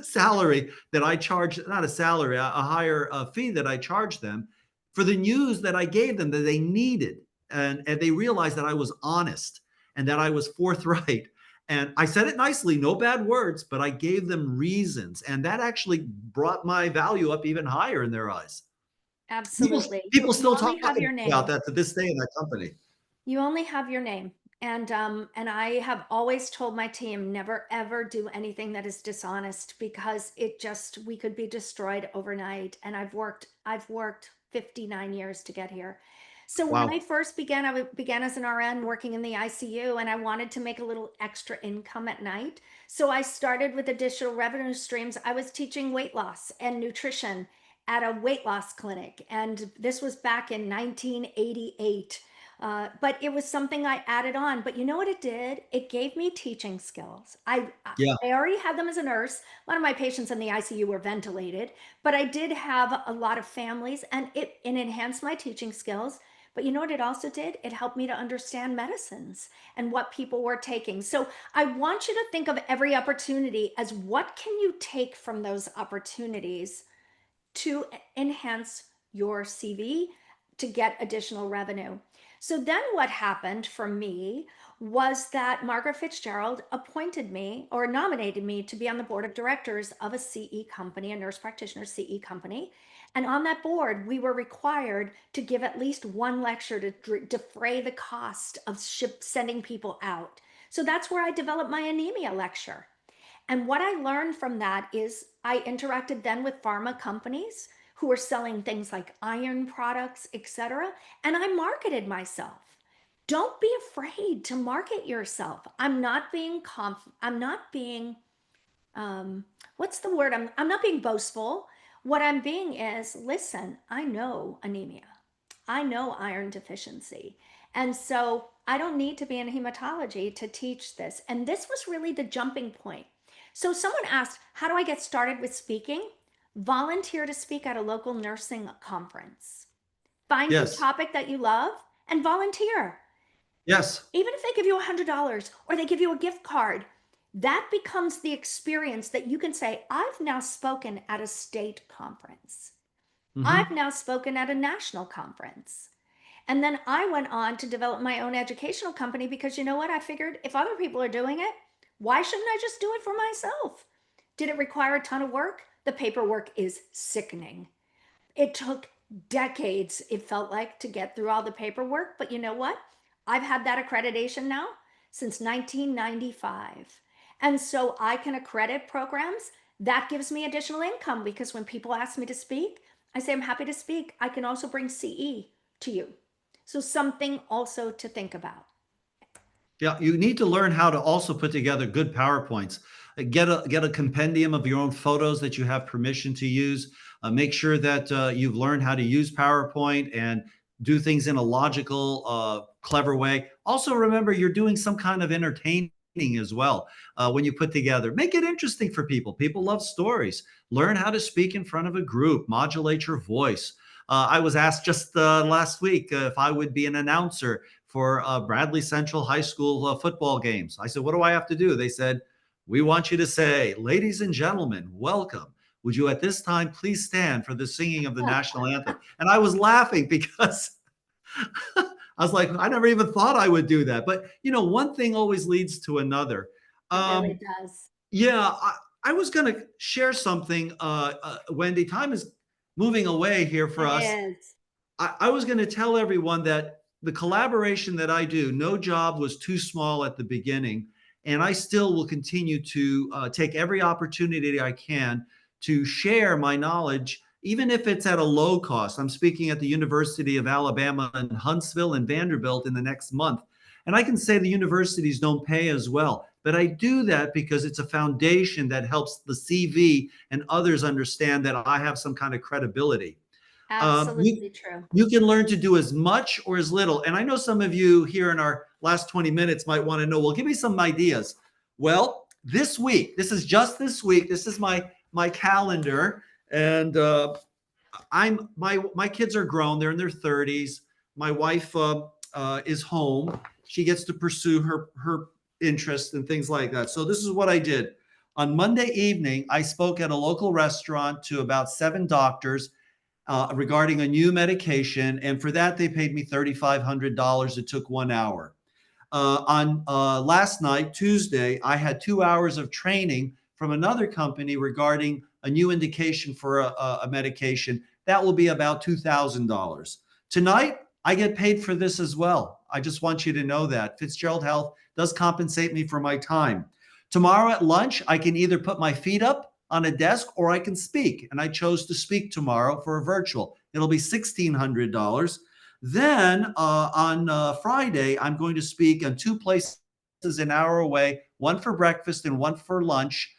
salary that I charge, not a salary, a higher fee that I charge them for the news that I gave them that they needed. And they realized that I was honest and that I was forthright. And I said it nicely, no bad words, but I gave them reasons. And that actually brought my value up even higher in their eyes. People, Absolutely. people You still only talk have your about name. that to this day in that company. You only have your name. And I have always told my team never ever do anything that is dishonest because it just we could be destroyed overnight. And I've worked 59 years to get here. So when I Wow. first began, began as an RN working in the ICU, and I wanted to make a little extra income at night. So I started with additional revenue streams. I was teaching weight loss and nutrition at a weight loss clinic, and this was back in 1988. But it was something I added on. But you know what it did? It gave me teaching skills. Yeah. I already had them as a nurse. A lot of my patients in the ICU were ventilated, but I did have a lot of families, and it enhanced my teaching skills. But you know what it also did? It helped me to understand medicines and what people were taking. So I want you to think of every opportunity as what can you take from those opportunities to enhance your CV to get additional revenue. So then what happened for me was that Margaret Fitzgerald appointed me or nominated me to be on the board of directors of a CE company, a nurse practitioner CE company. And on that board, we were required to give at least one lecture to defray the cost of sending people out. So that's where I developed my anemia lecture. And what I learned from that is I interacted then with pharma companies who were selling things like iron products, etc. And I marketed myself. Don't be afraid to market yourself. I'm not being what's the word? I'm not being boastful. What I'm being is, listen, I know anemia. I know iron deficiency. And so I don't need to be in hematology to teach this. And this was really the jumping point. So someone asked, how do I get started with speaking? Volunteer to speak at a local nursing conference. Find your Yes. topic that you love and volunteer. Yes. Even if they give you $100 or they give you a gift card, that becomes the experience that you can say, I've now spoken at a state conference. I've Hmm. now spoken at a national conference. And then I went on to develop my own educational company because you know what? I figured if other people are doing it, why shouldn't I just do it for myself? Did it require a ton of work? The paperwork is sickening. It took decades, it felt like, to get through all the paperwork. But you know what? I've had that accreditation now since 1995. And so I can accredit programs. That gives me additional income because when people ask me to speak, I say, I'm happy to speak. I can also bring CE to you. So, something also to think about. Yeah, you need to learn how to also put together good PowerPoints. Get a compendium of your own photos that you have permission to use. Make sure that you've learned how to use PowerPoint and do things in a logical, clever way. Also, remember you're doing some kind of entertainment. as well when you put together. Make it interesting for people. People love stories. Learn how to speak in front of a group, modulate your voice. I was asked just last week if I would be an announcer for Bradley Central High School football games. I said, "What do I have to do?" They said, "We want you to say, 'Ladies and gentlemen, welcome. Would you at this time please stand for the singing of the national anthem?'" And I was laughing because I was like, I never even thought I would do that. But one thing always leads to another. It really Um, does. yeah, I was going to share something. Wendy, time is moving away here for It us. is. I was going to tell everyone that the collaboration that I do, no job was too small at the beginning. And I still will continue to take every opportunity I can to share my knowledge, even if it's at a low cost. I'm speaking at the University of Alabama in Huntsville and Vanderbilt in the next month. And I can say the universities don't pay as well, but I do that because it's a foundation that helps the CV and others understand that I have some kind of credibility. Um, you Absolutely true. you can learn to do as much or as little. And I know some of you here in our last 20 minutes might want to know, well, give me some ideas. Well, this week, this is just this week. This is my calendar, and my kids are grown. They're in their 30s. My wife is home. She gets to pursue her interests and things like that. So this is what I did. On Monday evening, I spoke at a local restaurant to about 7 doctors regarding a new medication. And for that, they paid me $3,500. It took 1 hour. On last night, Tuesday, I had 2 hours of training from another company regarding a new indication for a medication. That will be about $2,000. Tonight, I get paid for this as well. I just want you to know that Fitzgerald Health does compensate me for my time. Tomorrow at lunch, I can either put my feet up on a desk or I can speak. And I chose to speak tomorrow for a virtual. It'll be $1,600. Then on Friday, I'm going to speak in 2 places an hour away, one for breakfast and one for lunch,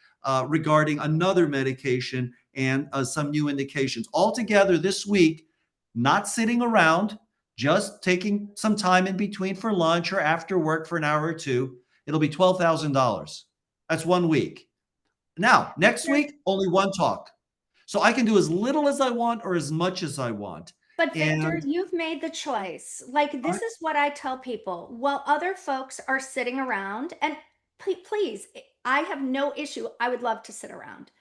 regarding another medication and some new indications. Altogether this week, not sitting around, just taking some time in between for lunch or after work for an hour or two. It'll be $12,000. That's 1 week. Now, next Victor, week, only one talk. So I can do as little as I want or as much as I want. but Victor, And you've made the choice. Like, I, this is what I tell people. While other folks are sitting around, and please, I have no issue. I would love to sit around,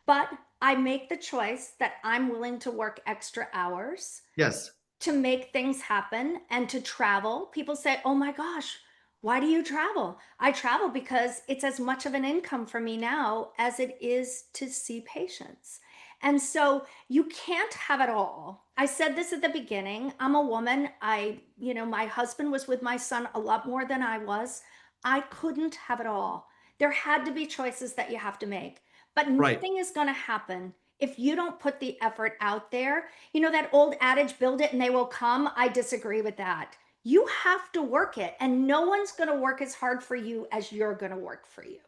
but I make the choice that I'm willing to work extra hours yes, to make things happen and to travel. People say, "Oh my gosh, why do you travel?" I travel because it's as much of an income for me now as it is to see patients. And so you can't have it all. I said this at the beginning. I'm a woman. My husband was with my son a lot more than I was. I couldn't have it all. There had to be choices that you have to make. But right. nothing is going to happen if you don't put the effort out there. You know that old adage, build it and they will come? I disagree with that. You have to work it, and no one's going to work as hard for you as you're going to work for you.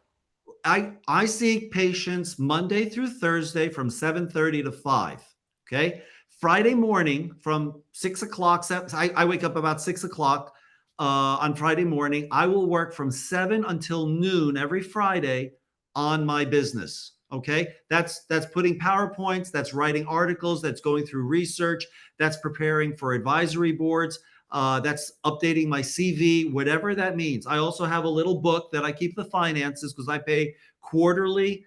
I see patients Monday through Thursday from 7:30 to 5. Okay. Friday morning from 6 o'clock. I wake up about 6 o'clock on Friday morning. I will work from 7 until noon every Friday on my business. Okay. That's putting PowerPoints, that's writing articles, that's going through research, that's preparing for advisory boards. That's updating my CV, whatever that means. I also have a little book that I keep the finances because I pay quarterly,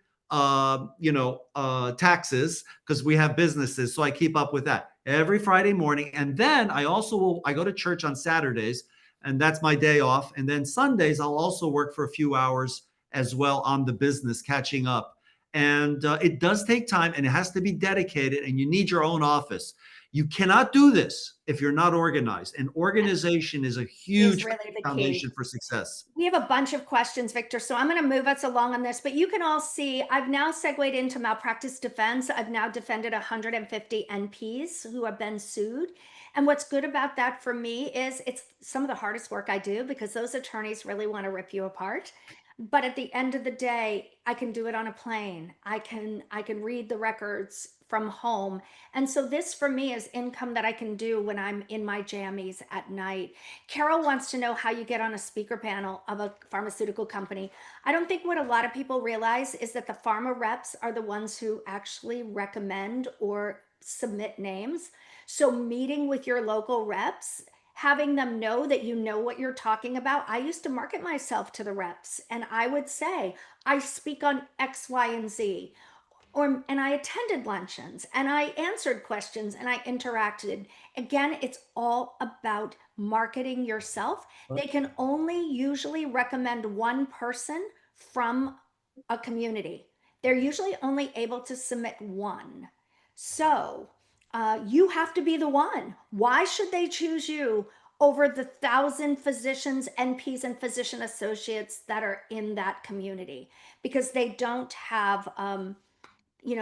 taxes because we have businesses. So I keep up with that every Friday morning. And then I go to church on Saturdays, and that's my day off. And then Sundays, I'll also work for a few hours as well on the business, catching up. And it does take time and it has to be dedicated, and you need your own office. You cannot do this if you're not organized. And organization is a Is huge really the key. foundation for success. We have a bunch of questions, Victor, so I'm going to move us along on this. But you can all see I've now segued into malpractice defense. I've now defended 150 NPs who have been sued. And what's good about that for me is it's some of the hardest work I do because those attorneys really want to rip you apart. But at the end of the day, I can do it on a plane. I can read the records from home. And so this for me is income that I can do when I'm in my jammies at night. Carol wants to know how you get on a speaker panel of a pharmaceutical company. I don't think what a lot of people realize is that the pharma reps are the ones who actually recommend or submit names. So meeting with your local reps, having them know that you know what you're talking about. I used to market myself to the reps and I would say, I speak on X, Y, and Z. And I attended luncheons and I answered questions and I interacted. Again, it's all about marketing yourself. They can only usually recommend one person from a community. They're usually only able to submit one. So you have to be the one. Why should they choose you over the 1,000 physicians, NPs, and physician associates that are in that community? Because they don't have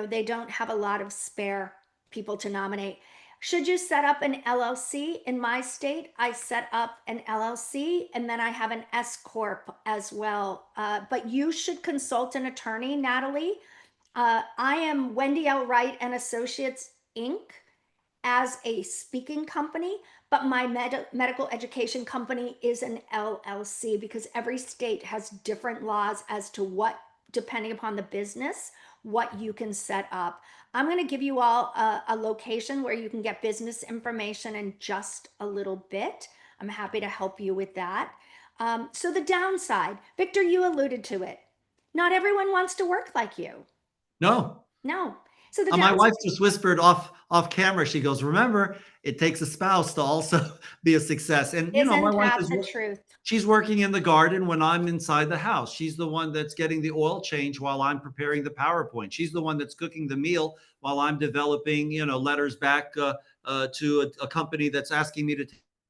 they don't have a lot of spare people to nominate. Should you set up an LLC? In my state, I set up an LLC and then I have an S Corp as well. But you should consult an attorney, Natalie. I am Wendy L. Wright and Associates, Inc. as a speaking company, but my medical education company is an LLC because every state has different laws as to what, depending upon the business, what you can set up. I'm going to give you all a location where you can get business information in just a little bit. I'm happy to help you with that. So, the downside, Victor, you alluded to it. Not everyone wants to work like you. No. No. So, the My downside wife just whispered off camera. She goes, "Remember, it takes a spouse to also be a success." And my isn't wife that is the truth? she's working in the garden when I'm inside the house. She's the one that's getting the oil change while I'm preparing the PowerPoint. She's the one that's cooking the meal while I'm developing, letters back to a company that's asking me to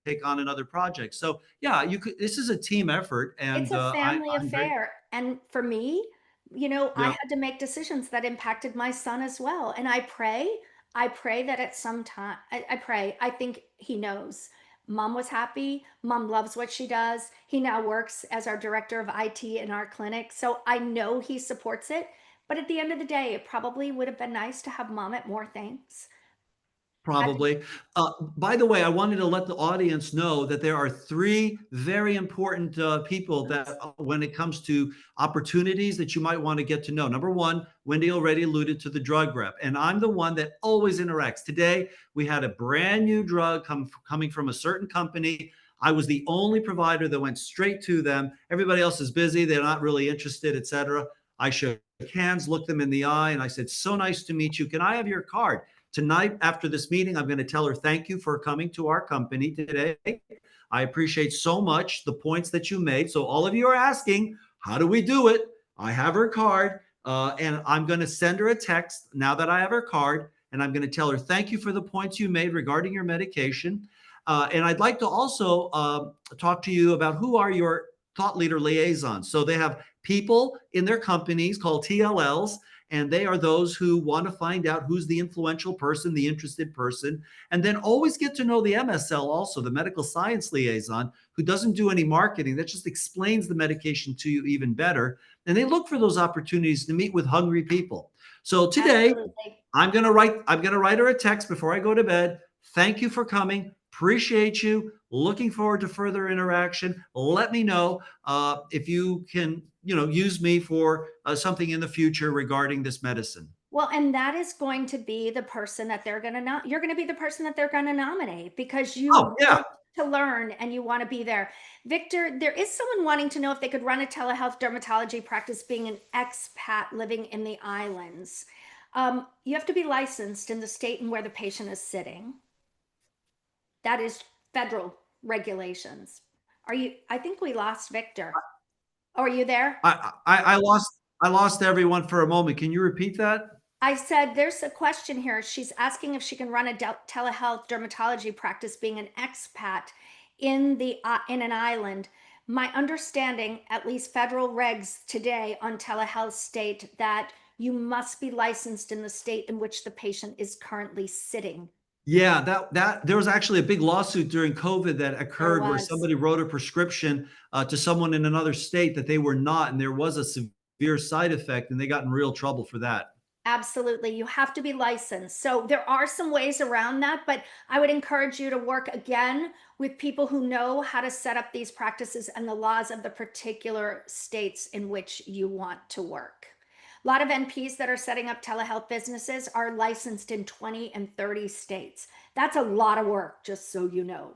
take on another project. So yeah, you could. This is a team effort, It's and a family I'm great. affair. And for me, I Yeah, had to make decisions that impacted my son as well. And I pray that at some time, I pray, I think he knows. Mom was happy. Mom loves what she does. He now works as our director of IT in our clinic. So I know he supports it. But at the end of the day, it probably would have been nice to have mom at more things. Had to, probably. By the way, I wanted to let the audience know that there are three very important people that, when it comes to opportunities, that you might want to get to know. Number one, Wendy already alluded to the drug rep, and I'm the one that always interacts. Today, we had a brand new drug coming from a certain company. I was the only provider that went straight to them. Everybody else is busy; they're not really interested, etc. I shook hands, looked them in the eye, and I said, "So nice to meet you. Can I have your card?" Tonight, after this meeting, I'm going to tell her thank you for coming to our company today. I appreciate so much the points that you made. So, all of you are asking, how do we do it? I have her card, and I'm going to send her a text now that I have her card, and I'm going to tell her thank you for the points you made regarding your medication. And I'd like to also talk to you about who are your thought leader liaisons. So, they have people in their companies called TLLs, and they are those who want to find out who's the influential person, the interested person, and then always get to know the MSL, also the medical science liaison, who doesn't do any marketing, that just explains the medication to you even better. And they look for those opportunities to meet with hungry people. So today, absolutely. I'm going to write her a text before I go to bed. Thank you for coming. Appreciate you. Looking forward to further interaction. Let me know if you can, use me for something in the future regarding this medicine. Well, and that is going to be the person that they're going to not, you're going to be the person that they're going to nominate because Oh you yeah, want to learn and you want to be there. Victor, there is someone wanting to know if they could run a telehealth dermatology practice being an expat living in the islands. You have to be licensed in the state and where the patient is sitting. That is federal regulations. I think we lost Victor. Oh, are you there? I lost everyone for a moment. Can you repeat that? I said, there's a question here. She's asking if she can run a telehealth dermatology practice being an expat in an island. My understanding, at least federal regs today on telehealth state that you must be licensed in the state in which the patient is currently sitting. Yeah, that there was actually a big lawsuit during COVID that There occurred where was. somebody wrote a prescription to someone in another state that they were not, and there was a severe side effect, and they got in real trouble for that. Absolutely. You have to be licensed. So there are some ways around that, but I would encourage you to work again with people who know how to set up these practices and the laws of the particular states in which you want to work. A lot of NPs that are setting up telehealth businesses are licensed in 20 and 30 states. That's a lot of work, just so you know.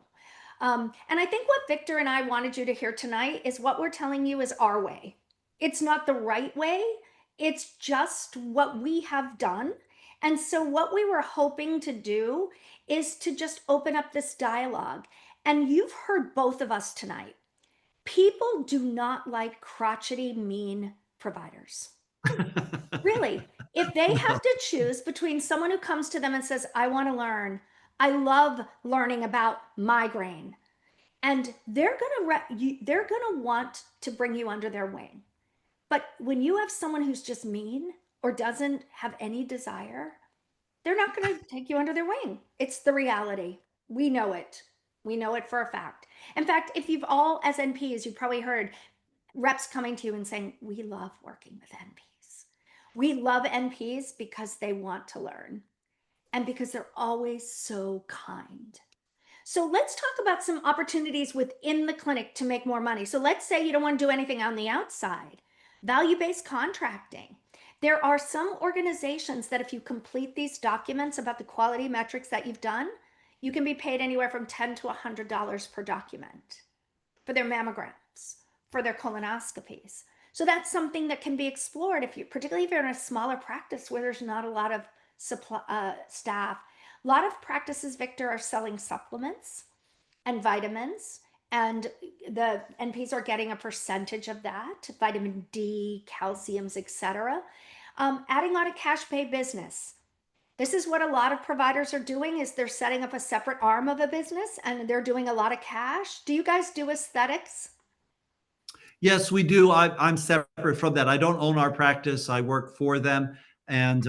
And I think what Victor and I wanted you to hear tonight is what we're telling you is our way. It's not the right way, it's just what we have done. And so, what we were hoping to do is to just open up this dialogue. And you've heard both of us tonight. People do not like crotchety, mean providers. Really. If they No. have to choose between someone who comes to them and says, I want to learn, I love learning about migraine, and they're going to want to bring you under their wing. But when you have someone who's just mean or doesn't have any desire, they're not going to take you under their wing. It's the reality. We know it. We know it for a fact. In fact, if you've all, as NPs, you've probably heard reps coming to you and saying, we love working with NPs. We love NPs because they want to learn and because they're always so kind. So let's talk about some opportunities within the clinic to make more money. So let's say you don't want to do anything on the outside. Value-based contracting. There are some organizations that if you complete these documents about the quality metrics that you've done, you can be paid anywhere from $10 to $100 per document for their mammograms, for their colonoscopies. So that's something that can be explored if you, particularly if you're in a smaller practice where there's not a lot of staff. A lot of practices, Victor, are selling supplements and vitamins, and the NPs are getting a percentage of that, vitamin D, calciums, etc. Adding on a cash pay business. This is what a lot of providers are doing is they're setting up a separate arm of a business and they're doing a lot of cash. Do you guys do aesthetics? Yes, we do. I'm separate from that. I don't own our practice. I work for them, and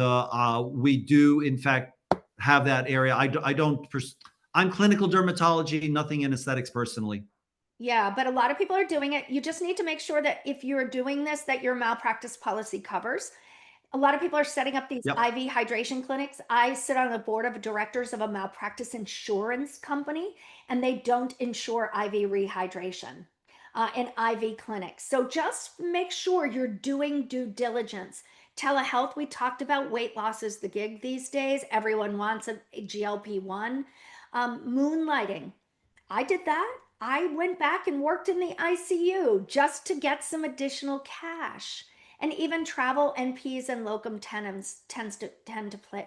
we do, in fact, have that area. I don't. I'm clinical dermatology, nothing in aesthetics personally. Yeah, but a lot of people are doing it. You just need to make sure that if you're doing this, that your malpractice policy covers. A lot of people are setting up these Yep. IV hydration clinics. I sit on the board of directors of a malpractice insurance company, and they don't insure IV rehydration in IV clinics. So just make sure you're doing due diligence. Telehealth, we talked about weight loss is the gig these days. Everyone wants a GLP-1. Moonlighting. I did that. I went back and worked in the ICU just to get some additional cash. And even travel NPs and locum tenens tend to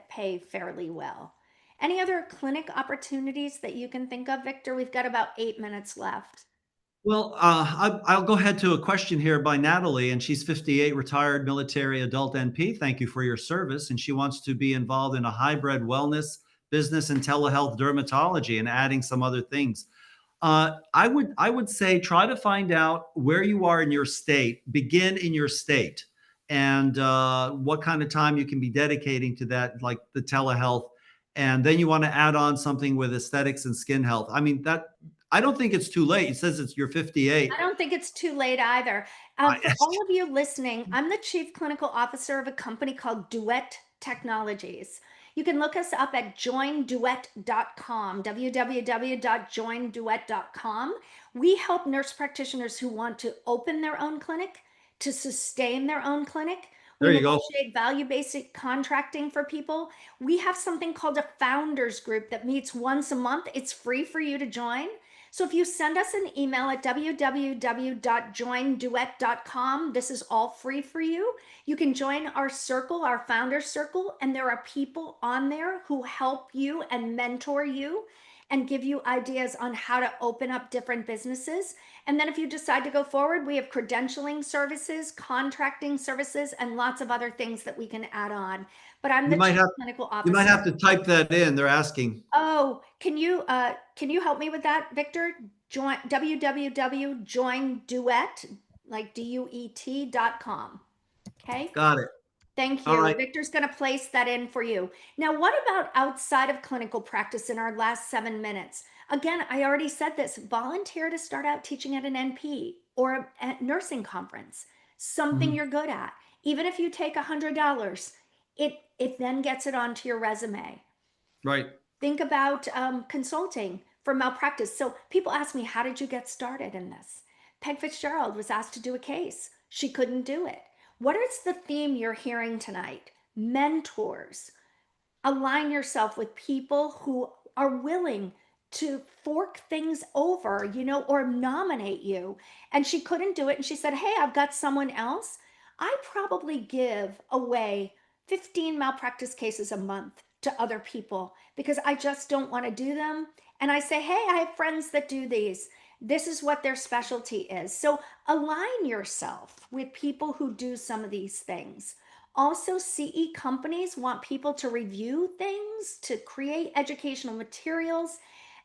pay fairly well. Any other clinic opportunities that you can think of, Victor? We've got about 8 minutes left. Well, I'll go ahead to a question here by Natalie, and she's 58, retired military adult NP. Thank you for your service. And she wants to be involved in a hybrid wellness business and telehealth dermatology and adding some other things. I would say try to find out where you are in your state. Begin in your state, and what kind of time you can be dedicating to that, like the telehealth. And then you want to add on something with aesthetics and skin health. I mean that. I don't think it's too late. It says it's you're 58. I don't think it's too late either. For I, all of you listening, I'm the chief clinical officer of a company called Duet Technologies. You can look us up at joinduet.com, www.joinduet.com. We help nurse practitioners who want to open their own clinic, to sustain their own clinic. We there you go. negotiate value based contracting for people. We have something called a founders group that meets once a month. It's free for you to join. So if you send us an email at www.joinduet.com, this is all free for you. You can join our circle, our founders circle, and there are people on there who help you and mentor you and give you ideas on how to open up different businesses. And then if you decide to go forward, we have credentialing services, contracting services, and lots of other things that we can add on. But I'm You the might chief have clinical you might have officer. to type that in. They're asking. Oh, can you help me with that, Victor? Join www.joinduet, like DUET.com. Okay. Got it. Thank All you. right. Victor's going to place that in for you. Now, what about outside of clinical practice in our last 7 minutes? Again, I already said this, volunteer to start out teaching at an NP or a nursing conference, something Mhm. you're good at. Even if you take $100, It then gets it onto your resume. Right. Think about consulting for malpractice. So people ask me, how did you get started in this? Peg Fitzgerald was asked to do a case. She couldn't do it. What is the theme you're hearing tonight? Mentors. Align yourself with people who are willing to fork things over, or nominate you. And she couldn't do it. And she said, hey, I've got someone else. I probably give away 15 malpractice cases a month to other people because I just don't want to do them. And I say, hey, I have friends that do these. This is what their specialty is. So align yourself with people who do some of these things. Also, CE companies want people to review things, to create educational materials.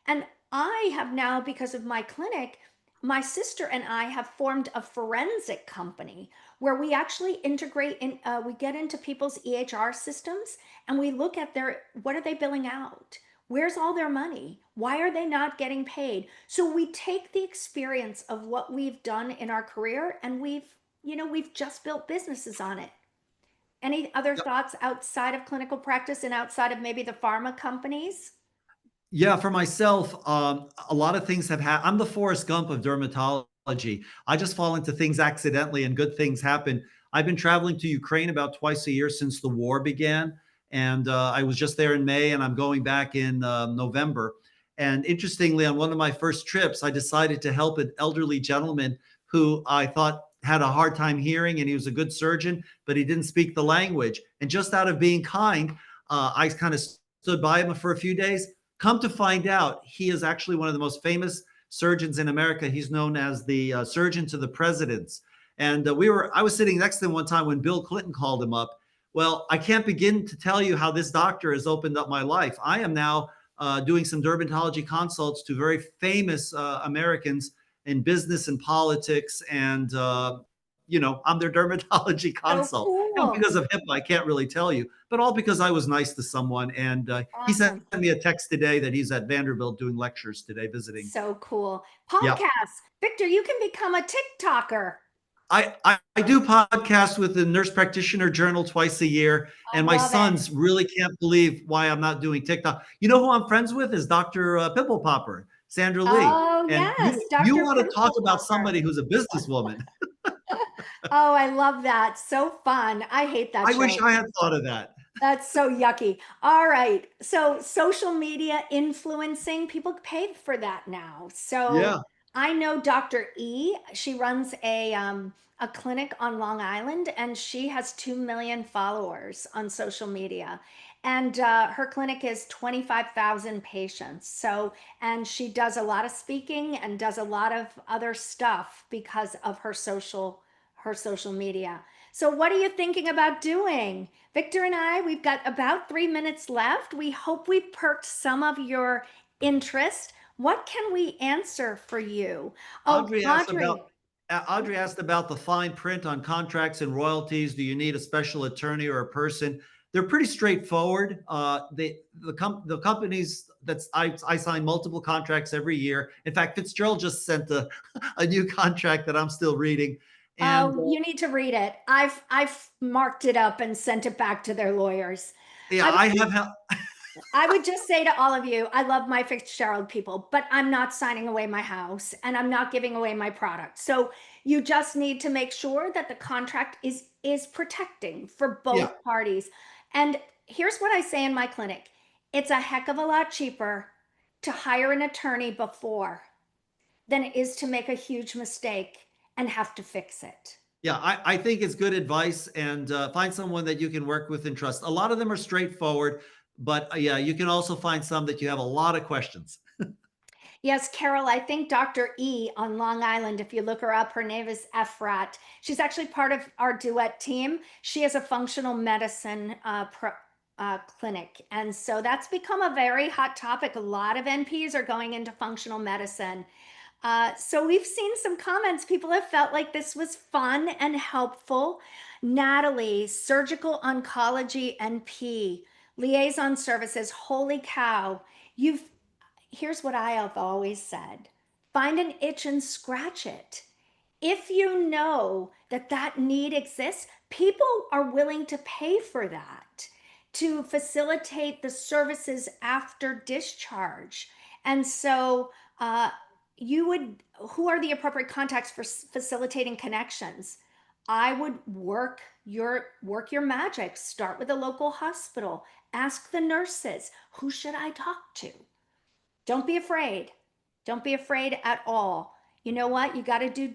And I have now, because of my clinic, my sister and I have formed a forensic company where we actually integrate in, we get into people's EHR systems and we look at what are they billing out? Where's all their money? Why are they not getting paid? So we take the experience of what we've done in our career and we've just built businesses on it. Any other thoughts outside of clinical practice and outside of maybe the pharma companies? Yeah, for myself, a lot of things have happened. I'm the Forrest Gump of dermatology. I just fall into things accidentally and good things happen. I've been traveling to Ukraine about twice a year since the war began. And I was just there in May and I'm going back in November. And interestingly, on one of my first trips, I decided to help an elderly gentleman who I thought had a hard time hearing, and he was a good surgeon, but he didn't speak the language. And just out of being kind, I kind of stood by him for a few days. Come to find out, he is actually one of the most famous surgeons in America. He's known as the surgeon to the presidents. And I was sitting next to him one time when Bill Clinton called him up. Well, I can't begin to tell you how this doctor has opened up my life. I am now doing some dermatology consults to very famous Americans in business and politics. And, I'm their dermatology So consult. cool. Because of HIPAA, I can't really tell you, but all because I was nice to someone. And he sent Awesome. me a text today that he's at Vanderbilt doing lectures today, visiting. So cool. Yeah. Podcasts. Victor, you can become a TikToker. I do podcasts with the Nurse Practitioner Journal twice a year, I and my love it. sons really can't believe why I'm not doing TikTok. You know who I'm friends with is Dr. Pimple Popper, Sandra Lee. Oh, And yes, you Dr. want to talk Pimple about Popper. somebody who's a businesswoman. Oh, I love that. So fun. I hate that I wish show. I had thought of that. That's so yucky. All right. So social media influencing, people pay for that now. So Yeah. I know Dr. E, she runs a clinic on Long Island and she has 2 million followers on social media. And her clinic is 25,000 patients. So, and she does a lot of speaking and does a lot of other stuff because of her social media. So what are you thinking about doing? Victor and I, we've got about 3 minutes left. We hope we perked some of your interest. What can we answer for you? Oh, Audrey asked about Audrey. Audrey asked about the fine print on contracts and royalties. Do you need a special attorney or a person? They're pretty straightforward. The companies I sign multiple contracts every year. In fact, Fitzgerald just sent a new contract that I'm still reading. And Oh, you need to read it. I've marked it up and sent it back to their lawyers. yeah, I would I have I would just say to all of you, I love my Fitzgerald people, but I'm not signing away my house and I'm not giving away my product. So you just need to make sure that the contract is protecting for yeah. both parties. And here's what I say in my clinic. It's a heck of a lot cheaper to hire an attorney before than it is to make a huge mistake and have to fix it. Yeah, I think it's good advice, and find someone that you can work with and trust. A lot of them are straightforward, but yeah, you can also find some that you have a lot of questions. Yes, Carol, I think Dr. E on Long Island, if you look her up, her name is Efrat. She's actually part of our duet team. She has a functional medicine clinic. And so that's become a very hot topic. A lot of NPs are going into functional medicine. So we've seen some comments. People have felt like this was fun and helpful. Natalie, surgical oncology NP, liaison services. Holy cow. You've Here's what I have always said: find an itch and scratch it. If you know that that need exists, people are willing to pay for that to facilitate the services after discharge. And so, you would, who are the appropriate contacts for facilitating connections? I would work your magic. Start with a local hospital. Ask the nurses, who should I talk to? Don't be afraid. Don't be afraid at all. You know what? You got to do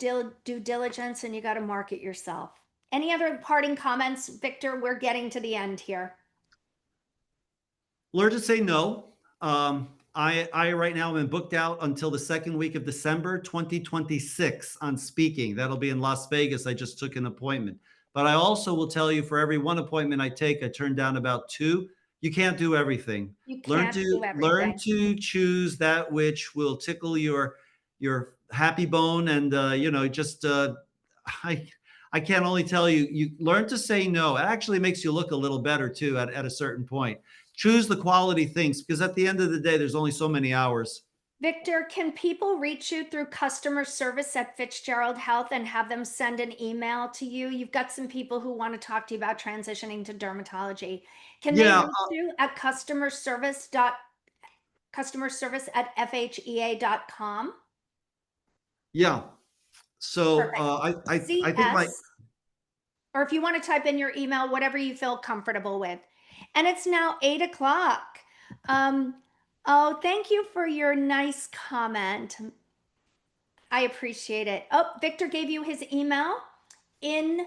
due diligence and you got to market yourself. Any other parting comments, Victor? We're getting to the end here. Learn to say no. I right now am booked out until the second week of December 2026 on speaking. That'll be in Las Vegas. I just took an appointment. But I also will tell you for every one appointment I take, I turn down about two. You can't do everything. You Learn can't to do learn everything. to choose that which will tickle your happy bone and just I I can't only tell you, you learn to say no. It actually makes you look a little better too at a certain point. Choose the quality things because at the end of the day, there's only so many hours. Victor, can people reach you through customer service at Fitzgerald Health and have them send an email to you? You've got some people who want to talk to you about transitioning to dermatology. Can they Yeah, reach you at customer service at fhea.com? yeah. So Perfect. I think my CS, or if you want to type in your email, whatever you feel comfortable with. And it's now 8 o'clock. Um, oh, thank you for your nice comment. I appreciate it. Oh, Victor gave you his email in,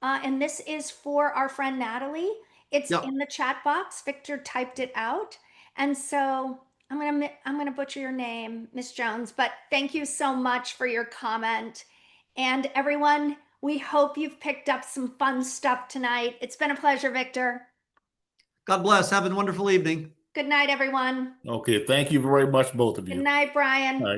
and this is for our friend Natalie. It's yeah. in the chat box. Victor typed it out, and so I'm gonna butcher your name, Miss Jones. But thank you so much for your comment, and everyone. We hope you've picked up some fun stuff tonight. It's been a pleasure, Victor. God bless. Have a wonderful evening. Good night, everyone. Okay, thank you very much, both of Good you. night, All Brian. right.